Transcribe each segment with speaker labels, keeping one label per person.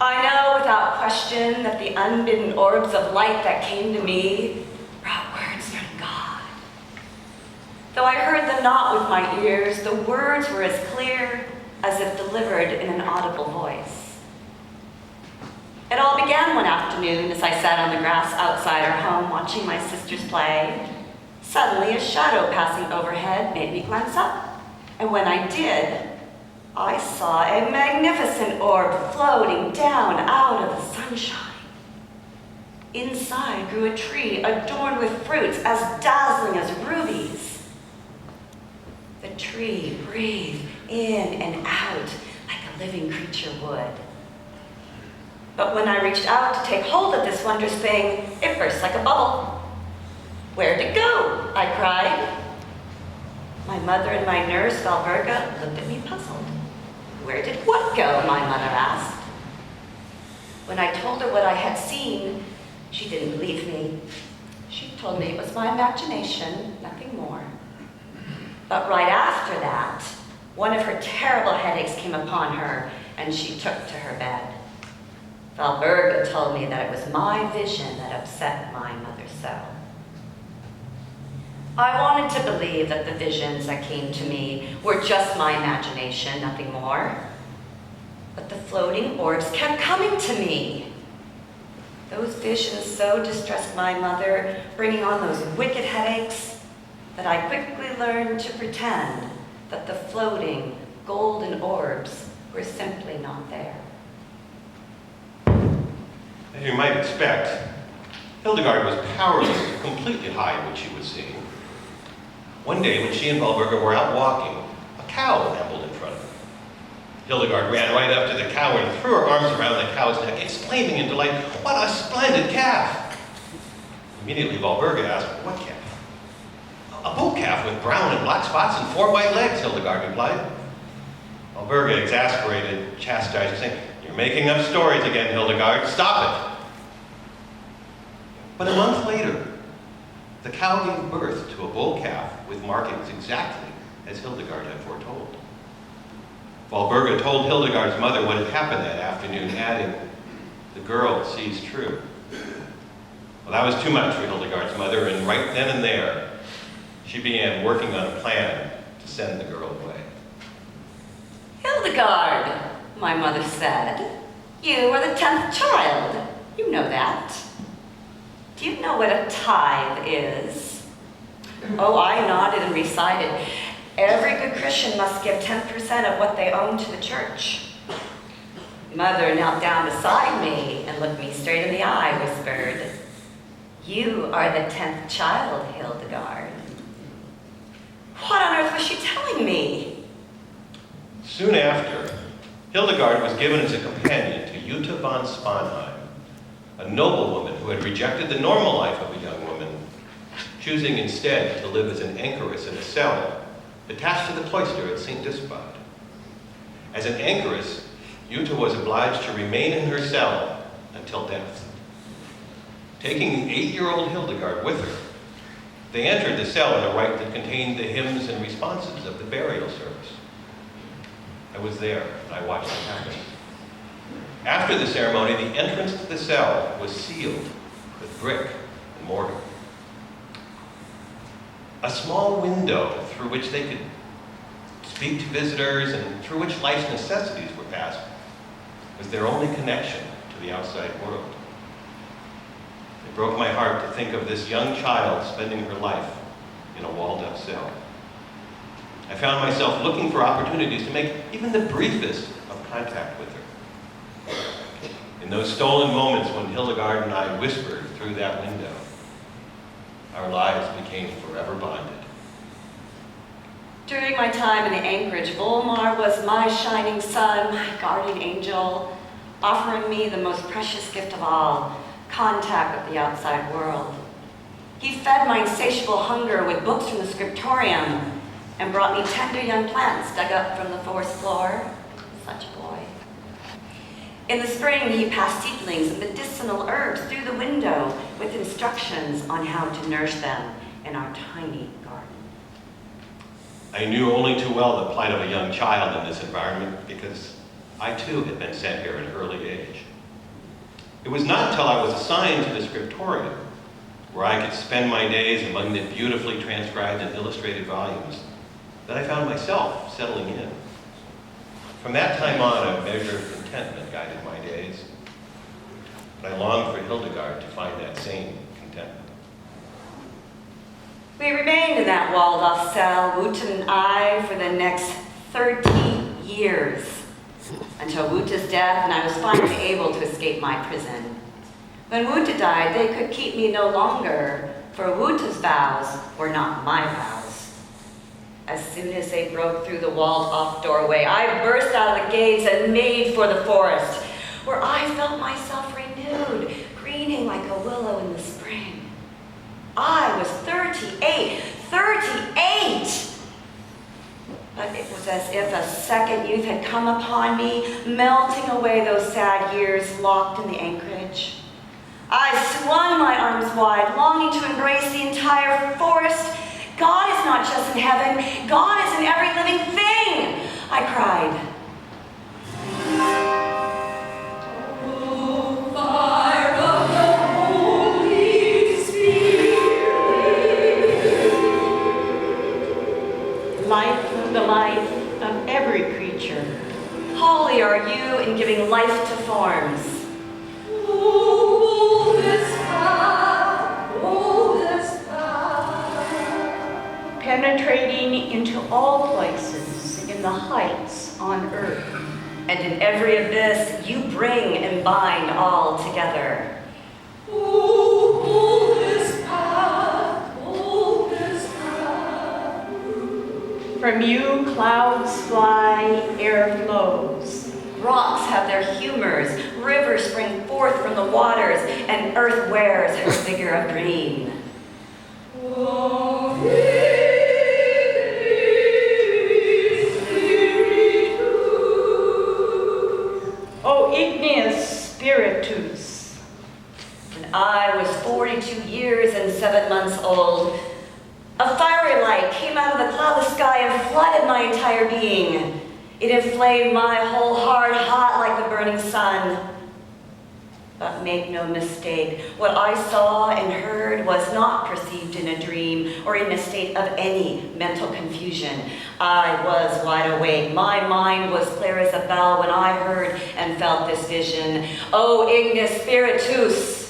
Speaker 1: I know without question that the unbidden orbs of light that came to me brought words from God. Though I heard them not with my ears, the words were as clear as if delivered in an audible voice. It all began one afternoon as I sat on the grass outside our home watching my sisters play. Suddenly, a shadow passing overhead made me glance up, and when I did, I saw a magnificent orb floating down out of the sunshine. Inside grew a tree adorned with fruits as dazzling as rubies. The tree breathed in and out like a living creature would. But when I reached out to take hold of this wondrous thing, it burst like a bubble. "Where'd it go?" I cried. My mother and my nurse, Valberga, looked at me puzzled. "Where did what go?" my mother asked. When I told her what I had seen, she didn't believe me. She told me it was my imagination, nothing more. But right after that, one of her terrible headaches came upon her, and she took to her bed. Valberga told me that it was my vision that upset my mother so. I wanted to believe that the visions that came to me were just my imagination, nothing more. But the floating orbs kept coming to me. Those visions so distressed my mother, bringing on those wicked headaches, that I quickly learned to pretend that the floating golden orbs were simply not there.
Speaker 2: As you might expect, Hildegard was powerless to completely hide what she was seeing. One day, when she and Valberga were out walking, a cow ambled in front of them. Hildegard ran right up to the cow and threw her arms around the cow's neck, exclaiming in delight, "What a splendid calf!" Immediately, Valberga asked, "What calf?" "A bull calf with brown and black spots and 4 white legs," Hildegard replied. Valberga, exasperated, chastised her, saying, "You're making up stories again, Hildegard. Stop it." But a month later, the cow gave birth to a bull calf with markings exactly as Hildegard had foretold. Valberga told Hildegard's mother what had happened that afternoon, adding, "The girl sees true." Well, that was too much for Hildegard's mother, and right then and there, she began working on a plan to send the girl away.
Speaker 1: "Hildegard," my mother said, "you are the 10th child. You know that. Do you know what a tithe is?" Oh, I nodded and recited, "Every good Christian must give 10% of what they own to the church." Mother knelt down beside me and looked me straight in the eye, whispered, "You are the 10th child, Hildegard." What on earth was she telling me?
Speaker 2: Soon after, Hildegard was given as a companion to Jutta von Spanheim, a noblewoman who had rejected the normal life of a young woman, choosing instead to live as an anchoress in a cell attached to the cloister at St. Disbad. As an anchoress, Jutta was obliged to remain in her cell until death. Taking the 8-year-old Hildegard with her, they entered the cell in a rite that contained the hymns and responses of the burial service. I was there, and I watched it happen. After the ceremony, the entrance to the cell was sealed with brick and mortar. A small window through which they could speak to visitors and through which life's necessities were passed was their only connection to the outside world. It broke my heart to think of this young child spending her life in a walled-up cell. I found myself looking for opportunities to make even the briefest of contact with her. In those stolen moments when Hildegard and I whispered through that window, our lives became forever bonded.
Speaker 1: During my time in the anchorage, Volmar was my shining sun, my guardian angel, offering me the most precious gift of all, contact with the outside world. He fed my insatiable hunger with books from the scriptorium and brought me tender young plants dug up from the 4th floor. Such a boy. In the spring, he passed seedlings and medicinal herbs through the window with instructions on how to nourish them in our tiny garden.
Speaker 2: I knew only too well the plight of a young child in this environment because I too had been sent here at an early age. It was not until I was assigned to the scriptorium, where I could spend my days among the beautifully transcribed and illustrated volumes, that I found myself settling in. From that time on, a measure of contentment guided my days. But I longed for Hildegard to find that same contentment.
Speaker 1: We remained in that walled-off cell, Wouter and I, for the next 30 years, until Wouter's death and I was finally able to escape my prison. When Wouter died, they could keep me no longer, for Wouter's vows were not my vows. As soon as they broke through the walled-off doorway, I burst out of the gates and made for the forest, where I felt myself renewed, greening like a willow in the spring. I was 38! But it was as if a second youth had come upon me, melting away those sad years locked in the anchorage. I swung my arms wide, longing to embrace the entire forest. God is not just in heaven, God is in every living thing, I cried.
Speaker 3: Oh, fire of the Holy Spirit.
Speaker 1: Life of the life of every creature. Holy are you in giving life to forms.
Speaker 3: Oh, this path.
Speaker 1: Penetrating into all places in the heights on earth. And in every abyss you bring and bind all together.
Speaker 3: Oh, this path.
Speaker 1: From you clouds fly, air flows. Rocks have their humors, rivers spring forth from the waters, and earth wears her figure of green.
Speaker 3: Oh,
Speaker 1: O igneous spiritus. When I was 42 years and 7 months old, a fiery light came out of the cloudless sky and flooded my entire being. It inflamed my whole heart, hot like the burning sun. But make no mistake, what I saw and heard was not perceived in a dream or in a state of any mental confusion. I was wide awake. My mind was clear as a bell when I heard and felt this vision. O ignis spiritus!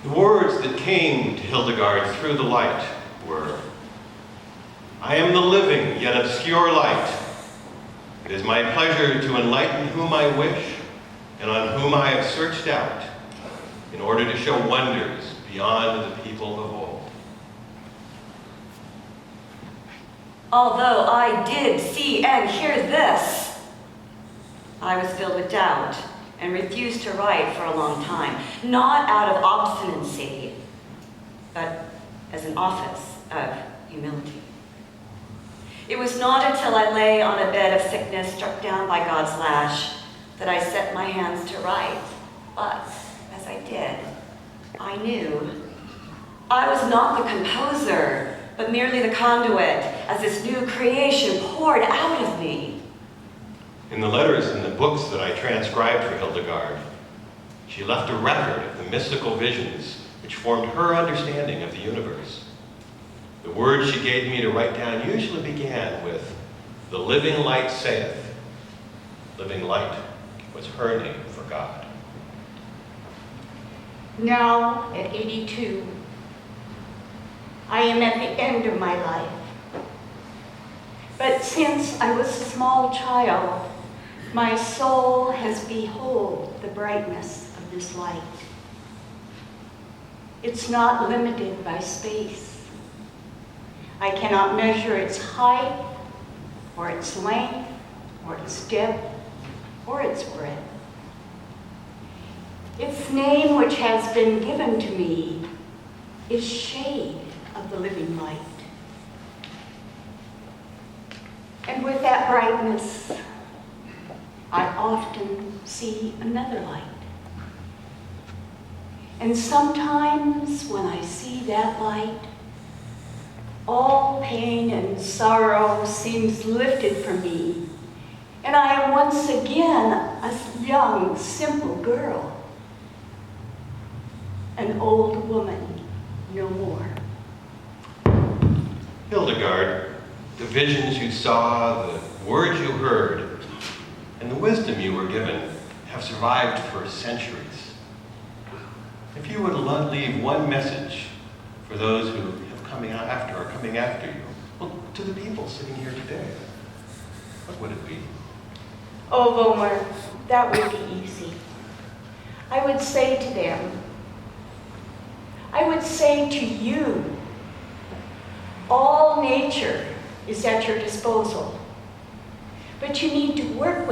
Speaker 2: The words that came to Hildegard through the light were, I am the living yet obscure light. It is my pleasure to enlighten whom I wish and on whom I have searched out in order to show wonders beyond the people of old.
Speaker 1: Although I did see and hear this, I was filled with doubt and refused to write for a long time, not out of obstinacy, but as an office of humility. It was not until I lay on a bed of sickness, struck down by God's lash, that I set my hands to write. But as I did, I knew I was not the composer, but merely the conduit as this new creation poured out of me.
Speaker 2: In the letters and the books that I transcribed for Hildegard, she left a record of the mystical visions which formed her understanding of the universe. The words she gave me to write down usually began with, "The living light saith." Living light was her name for God.
Speaker 4: Now, at 82, I am at the end of my life. But since I was a small child, my soul has beheld the brightness of this light. It's not limited by space. I cannot measure its height, or its length, or its depth, or its breadth. Its name, which has been given to me, is shade of the living light. And with that brightness, I often see another light. And sometimes when I see that light, all pain and sorrow seems lifted from me, and I am once again a young, simple girl, an old woman no more.
Speaker 2: Hildegard, the visions you saw, the words you heard, and the wisdom you were given have survived for centuries. If you were to leave one message for those who have coming after you, well, to the people sitting here today, what would it be?
Speaker 4: Oh, Vomer, that would be easy. I would say to them, I would say to you, all nature is at your disposal, but you need to work with